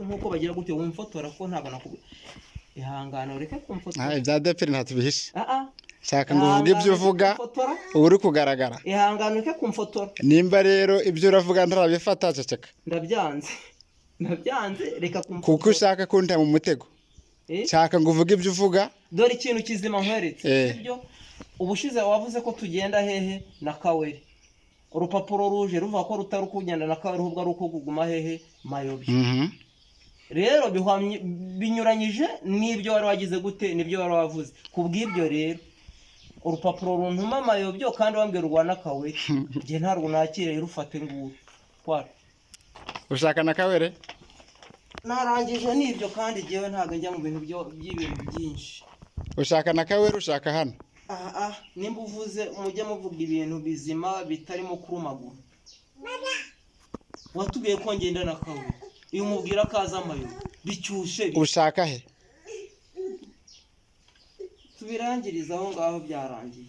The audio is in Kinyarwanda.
nkuko bagira gutyo wumfotora ko ntabwo nakubwiye ihangana ureke kumfotora ibya deperi ntatubihishe shaka ngo uvuge ibyo uvuga uri kugaragara ihangana ureke kumfotora nimba rero ibyo uravuga ntarabifata ceceka ndabyanze reka kumfotora kuko ushaka kuntema mu mutego shaka ngo uvuge ibyo uvuga dore ikintu kizima nkweretse sibyo ubushize wavuze ko tugenda hehe na Kaweri urupapuro ruje ruvuga ko rutari kugenda na Kaweri ahubwo ari uko kuguma hehe Mayobye rero binyuranyije n'ibyo wari wagize gute n'ibyo wari wavuze kubw'ibyo rero urupapuro runtuma Mayobye kandi wambwira urwana Kaweri nge ntarwo nakire rufate nguru kwara ushaka na Kaweri narangije n'ibyo kandi jewe ntago njya mu bintu by'ibintu byinshi ushaka na Kaweri ushaka hano nimba uvuze mujye muvuga ibintu bizima bitarimo kurumagura watubwiye ko ngenda na Kaweri iyo umubwira kaza Mayobye bicyushe ushaka he tubirangiriza aho ngaho byarangiye